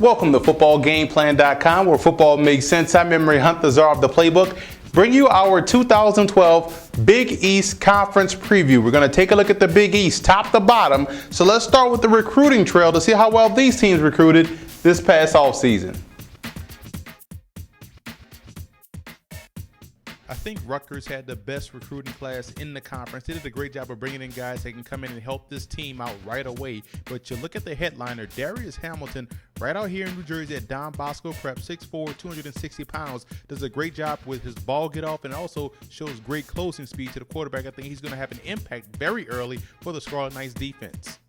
Welcome to footballgameplan.com, where football makes sense. I'm Emery Hunt, the czar of the playbook. Bring you our 2012 Big East Conference preview. We're going to take a look at the Big East, top to bottom. So let's start with the recruiting trail to see how well these teams recruited this past offseason. I think Rutgers had the best recruiting class in the conference. They did a great job of bringing in guys that can come in and help this team out right away. But you look at the headliner, Darius Hamilton, right out here in New Jersey at Don Bosco Prep, 6'4", 260 pounds, does a great job with his ball get off and also shows great closing speed to the quarterback. I think he's going to have an impact very early for the Scarlet Knights defense.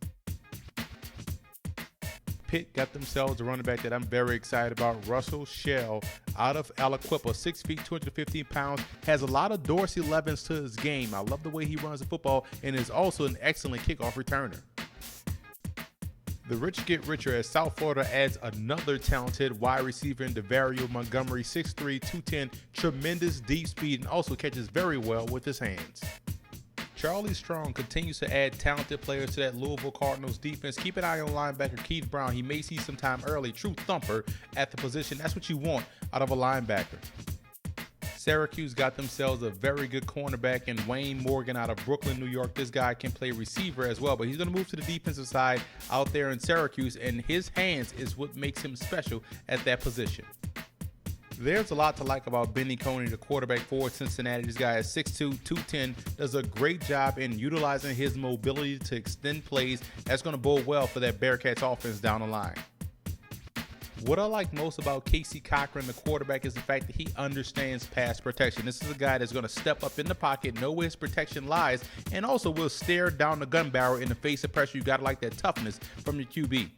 Pitt got themselves a running back that I'm very excited about, Russell Shell out of Aliquippa, 6 feet, 215 pounds, has a lot of Dorsey Levens to his game. I love the way he runs the football and is also an excellent kickoff returner. The rich get richer as South Florida adds another talented wide receiver in DeVario Montgomery, 6'3", 210, tremendous deep speed, and also catches very well with his hands. Charlie Strong continues to add talented players to that Louisville Cardinals defense. Keep an eye on linebacker Keith Brown. He may see some time early. True thumper at the position. That's what you want out of a linebacker. Syracuse got themselves a very good cornerback in Wayne Morgan out of Brooklyn, New York. This guy can play receiver as well, but he's going to move to the defensive side out there in Syracuse, and his hands is what makes him special at that position. There's a lot to like about Benny Coney, the quarterback for Cincinnati. This guy is 6'2", 210, does a great job in utilizing his mobility to extend plays. That's going to bode well for that Bearcats offense down the line. What I like most about Casey Cochran, the quarterback, is the fact that he understands pass protection. This is a guy that's going to step up in the pocket, know where his protection lies, and also will stare down the gun barrel in the face of pressure. You got to like that toughness from your QB.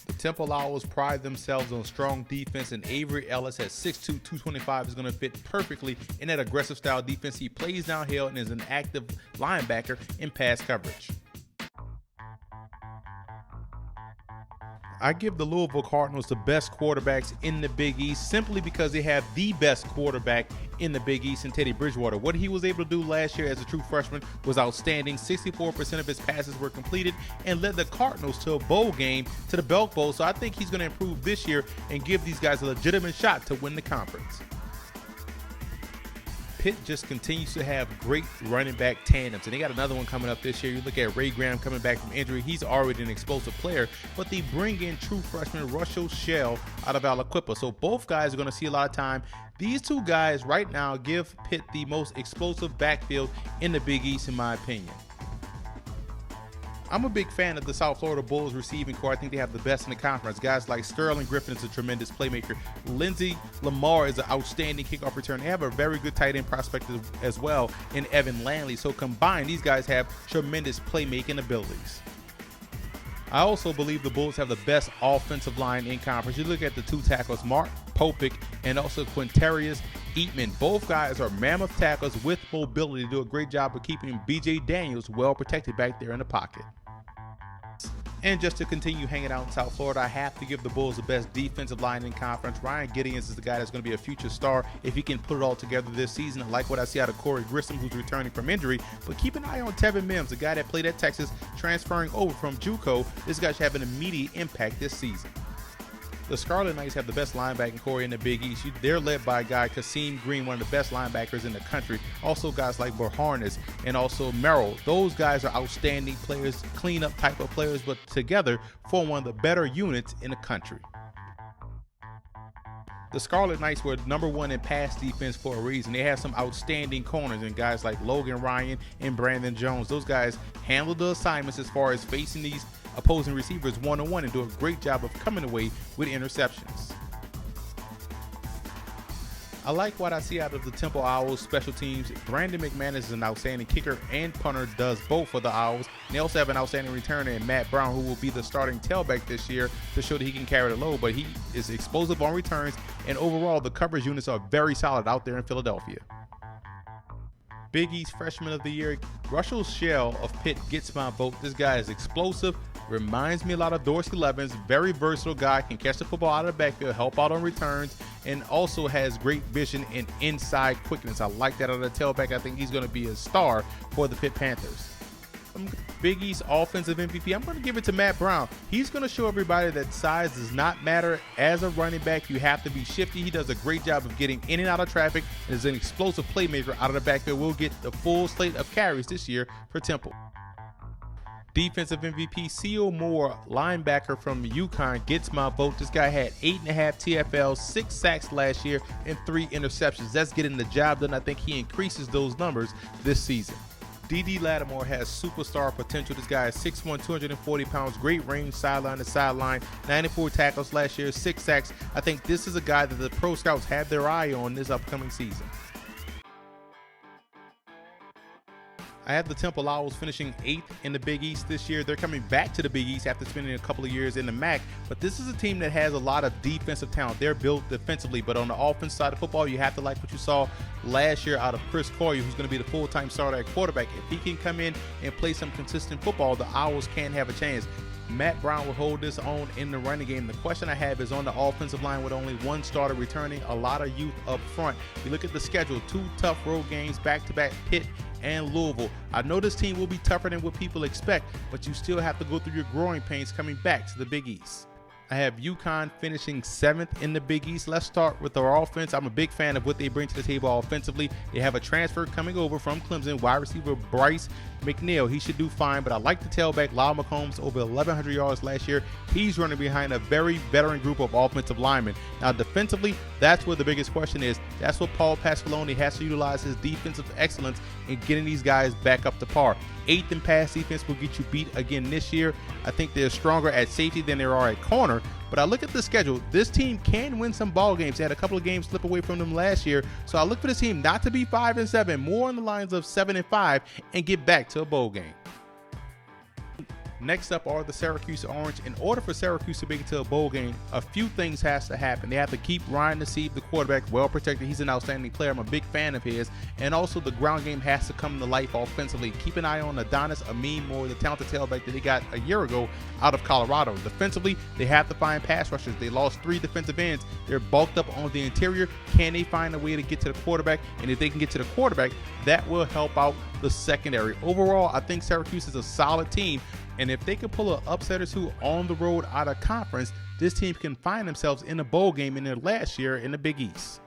The Temple Owls pride themselves on strong defense, and Avery Ellis at 6'2", 225 is going to fit perfectly in that aggressive style defense. He plays downhill and is an active linebacker in pass coverage. I give the Louisville Cardinals the best quarterbacks in the Big East simply because they have the best quarterback in the Big East in Teddy Bridgewater. What he was able to do last year as a true freshman was outstanding. 64% of his passes were completed and led the Cardinals to a bowl game, to the Belk Bowl. So I think he's going to improve this year and give these guys a legitimate shot to win the conference. Pitt just continues to have great running back tandems, and they got another one coming up this year. You look at Ray Graham coming back from injury. He's already an explosive player, but they bring in true freshman Russell Shell out of Aliquippa. So both guys are going to see a lot of time. These two guys right now give Pitt the most explosive backfield in the Big East, in my opinion. I'm a big fan of the South Florida Bulls receiving corps. I think they have the best in the conference. Guys like Sterling Griffin is a tremendous playmaker. Lindsey Lamar is an outstanding kickoff return. They have a very good tight end prospect as well in Evan Lanley. So combined, these guys have tremendous playmaking abilities. I also believe the Bulls have the best offensive line in conference. You look at the two tackles, Mark Popick and also Quintarius Eatman. Both guys are mammoth tackles with mobility. They do a great job of keeping B.J. Daniels well protected back there in the pocket. And just to continue hanging out in South Florida, I have to give the Bulls the best defensive line in conference. Ryan Gideons is the guy that's going to be a future star if he can put it all together this season. I like what I see out of Corey Grissom, who's returning from injury. But keep an eye on Tevin Mims, the guy that played at Texas, transferring over from JUCO. This guy should have an immediate impact this season. The Scarlet Knights have the best linebacking core in the Big East. They're led by a guy, Kasim Green, one of the best linebackers in the country. Also guys like Borharnes and also Merrill. Those guys are outstanding players, cleanup type of players, but together form one of the better units in the country. The Scarlet Knights were #1 in pass defense for a reason. They have some outstanding corners and guys like Logan Ryan and Brandon Jones. Those guys handle the assignments as far as facing these opposing receivers one-on-one and do a great job of coming away with interceptions. I like what I see out of the Temple Owls special teams. Brandon McManus is an outstanding kicker and punter, does both for the Owls. And they also have an outstanding returner in Matt Brown, who will be the starting tailback this year to show that he can carry the load, but he is explosive on returns, and overall the coverage units are very solid out there in Philadelphia. Big East Freshman of the Year, Russell Shell of Pitt gets my vote. This guy is explosive, reminds me a lot of Dorsey Levens, very versatile guy, can catch the football out of the backfield, help out on returns, and also has great vision and inside quickness. I like that on the tailback. I think he's going to be a star for the Pitt Panthers. Big East offensive MVP, I'm going to give it to Matt Brown. He's going to show everybody that size does not matter. As a running back, you have to be shifty. He does a great job of getting in and out of traffic and is an explosive playmaker out of the backfield. We'll get the full slate of carries this year for Temple. Defensive MVP, C.O. Moore, linebacker from UConn, gets my vote. This guy had 8.5 TFLs, 6 sacks last year, and 3 interceptions. That's getting the job done. I think he increases those numbers this season. D.D. Lattimore has superstar potential. This guy is 6'1", 240 pounds, great range, sideline to sideline, 94 tackles last year, 6 sacks. I think this is a guy that the pro scouts have their eye on this upcoming season. I have the Temple Owls finishing 8th in the Big East this year. They're coming back to the Big East after spending a couple of years in the MAC, but this is a team that has a lot of defensive talent. They're built defensively, but on the offense side of football, you have to like what you saw last year out of Chris Collier, who's going to be the full-time starter at quarterback. If he can come in and play some consistent football, the Owls can have a chance. Matt Brown will hold this own in the running game. The question I have is on the offensive line with only one starter returning, a lot of youth up front. You look at the schedule, 2 tough road games, back-to-back Pitt and Louisville. I know this team will be tougher than what people expect, but you still have to go through your growing pains coming back to the Big East. I have UConn finishing 7th in the Big East. Let's start with their offense. I'm a big fan of what they bring to the table offensively. They have a transfer coming over from Clemson, wide receiver Bryce McNeil. He should do fine, but I like the tailback, Lyle McCombs, over 1,100 yards last year. He's running behind a very veteran group of offensive linemen. Now, defensively, that's where the biggest question is. That's what Paul Pasqualoni has to utilize his defensive excellence in getting these guys back up to par. 8th in pass defense will get you beat again this year. I think they're stronger at safety than they are at corner. But I look at the schedule. This team can win some ball games. They had a couple of games slip away from them last year. So I look for this team not to be 5-7, more on the lines of 7-5, and get back to a bowl game. Next up are the Syracuse Orange. In order for Syracuse to make it to a bowl game, a few things has to happen. They have to keep Ryan Nassib, the quarterback, well protected. He's an outstanding player. I'm a big fan of his. And also the ground game has to come to life offensively. Keep an eye on Adonis Amin Moore, the talented tailback that they got a year ago out of Colorado. Defensively, they have to find pass rushers. They lost 3 defensive ends. They're bulked up on the interior. Can they find a way to get to the quarterback? And if they can get to the quarterback, that will help out the secondary. Overall, I think Syracuse is a solid team. And if they can pull an upset or two on the road out of conference, this team can find themselves in a bowl game in their last year in the Big East.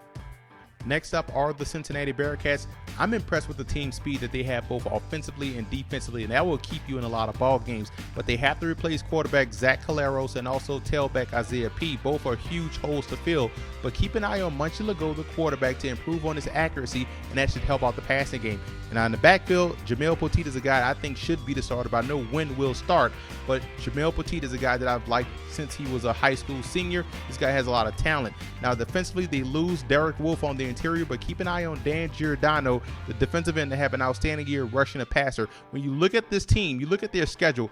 Next up are the Cincinnati Bearcats. I'm impressed with the team speed that they have both offensively and defensively, and that will keep you in a lot of ball games. But they have to replace quarterback Zach Caleros and also tailback Isaiah P. Both are huge holes to fill. But keep an eye on Munchie Legault, the quarterback, to improve on his accuracy, and that should help out the passing game. And on the backfield, Jamel Poteet is a guy I think should be the starter, but I know when will start. But Jamel Poteet is a guy that I've liked since he was a high school senior. This guy has a lot of talent. Now, defensively, they lose Derek Wolfe on the interior, but keep an eye on Dan Giordano, the defensive end, that have an outstanding year rushing a passer. When you look at this team, you look at their schedule,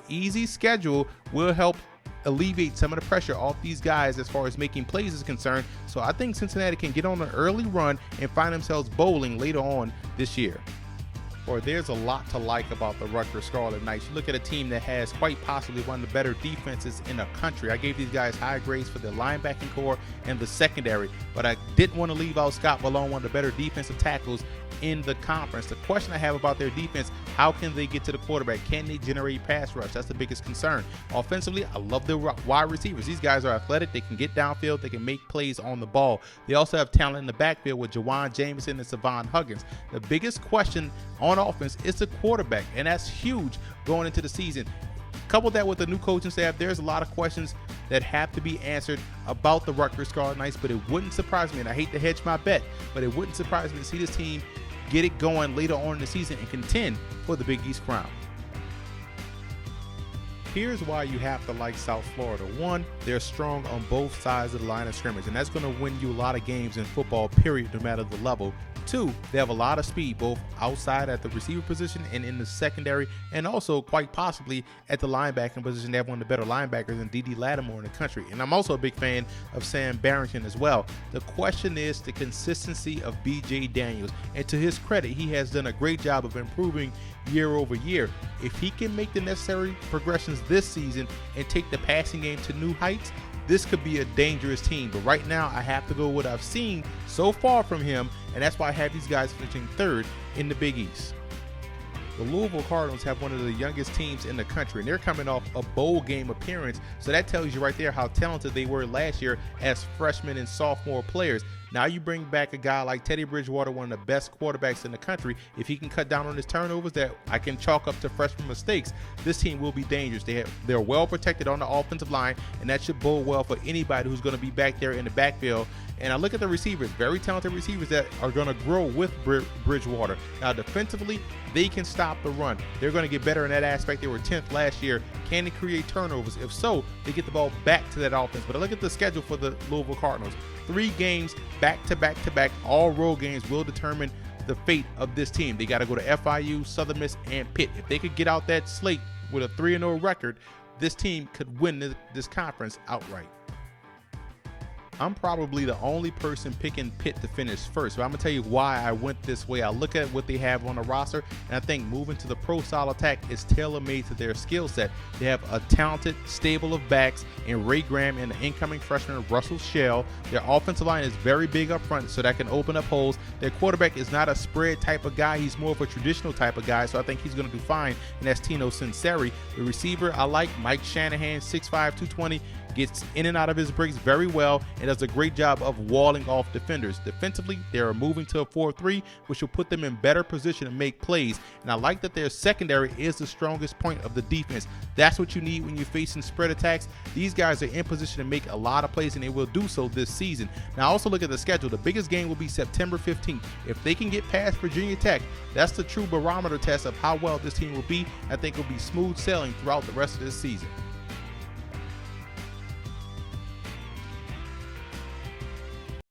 easy schedule will help alleviate some of the pressure off these guys as far as making plays is concerned. So I think Cincinnati can get on an early run and find themselves bowling later on this year. Or there's a lot to like about the Rutgers Scarlet Knights. You look at a team that has quite possibly one of the better defenses in the country. I gave these guys high grades for their linebacking core and the secondary, but I didn't want to leave out Scott Malone, one of the better defensive tackles in the conference. The question I have about their defense, how can they get to the quarterback? Can they generate pass rush? That's the biggest concern. Offensively, I love their wide receivers. These guys are athletic. They can get downfield. They can make plays on the ball. They also have talent in the backfield with Jawan Jameson and Savon Huggins. The biggest question on offense is the quarterback, and that's huge going into the season. Couple that with the new coaching staff, there's a lot of questions that have to be answered about the Rutgers Scarlet Knights, but it wouldn't surprise me, and I hate to hedge my bet, but it wouldn't surprise me to see this team get it going later on in the season and contend for the Big East crown. Here's why you have to like South Florida. One, they're strong on both sides of the line of scrimmage, and that's going to win you a lot of games in football, period, no matter the level. Two, they have a lot of speed, both outside at the receiver position and in the secondary, and also quite possibly at the linebacking position. They have one of the better linebackers than D.D. Lattimore in the country. And I'm also a big fan of Sam Barrington as well. The question is the consistency of B.J. Daniels. And to his credit, he has done a great job of improving year over year. If he can make the necessary progressions this season and take the passing game to new heights, this could be a dangerous team. But right now, I have to go with what I've seen so far from him, and that's why I have these guys finishing third in the Big East. The Louisville Cardinals have one of the youngest teams in the country, and they're coming off a bowl game appearance. So that tells you right there how talented they were last year as freshmen and sophomore players. Now you bring back a guy like Teddy Bridgewater, one of the best quarterbacks in the country. If he can cut down on his turnovers that I can chalk up to freshman mistakes, this team will be dangerous. They're well protected on the offensive line, and that should bode well for anybody who's going to be back there in the backfield. And I look at the receivers, very talented receivers that are going to grow with Bridgewater. Now defensively, they can stop the run. They're going to get better in that aspect. They were 10th last year. Can they create turnovers? If so, they get the ball back to that offense. But I look at the schedule for the Louisville Cardinals. 3 games back to back to back. All road games will determine the fate of this team. They got to go to FIU, Southern Miss, and Pitt. If they could get out that slate with a 3-0 record, this team could win this conference outright. I'm probably the only person picking Pitt to finish first, but I'm going to tell you why I went this way. I look at what they have on the roster, and I think moving to the pro-style attack is tailor-made to their skill set. They have a talented stable of backs in Ray Graham and the incoming freshman Russell Shell. Their offensive line is very big up front, so that can open up holes. Their quarterback is not a spread type of guy. He's more of a traditional type of guy, so I think he's going to do fine, and that's Tino Sinceri. The receiver I like, Mike Shanahan, 6'5", 220, gets in and out of his breaks very well and does a great job of walling off defenders. Defensively, they are moving to a 4-3, which will put them in better position to make plays. And I like that their secondary is the strongest point of the defense. That's what you need when you're facing spread attacks. These guys are in position to make a lot of plays, and they will do so this season. Now, also look at the schedule. The biggest game will be September 15th. If they can get past Virginia Tech, that's the true barometer test of how well this team will be. I think it will be smooth sailing throughout the rest of this season.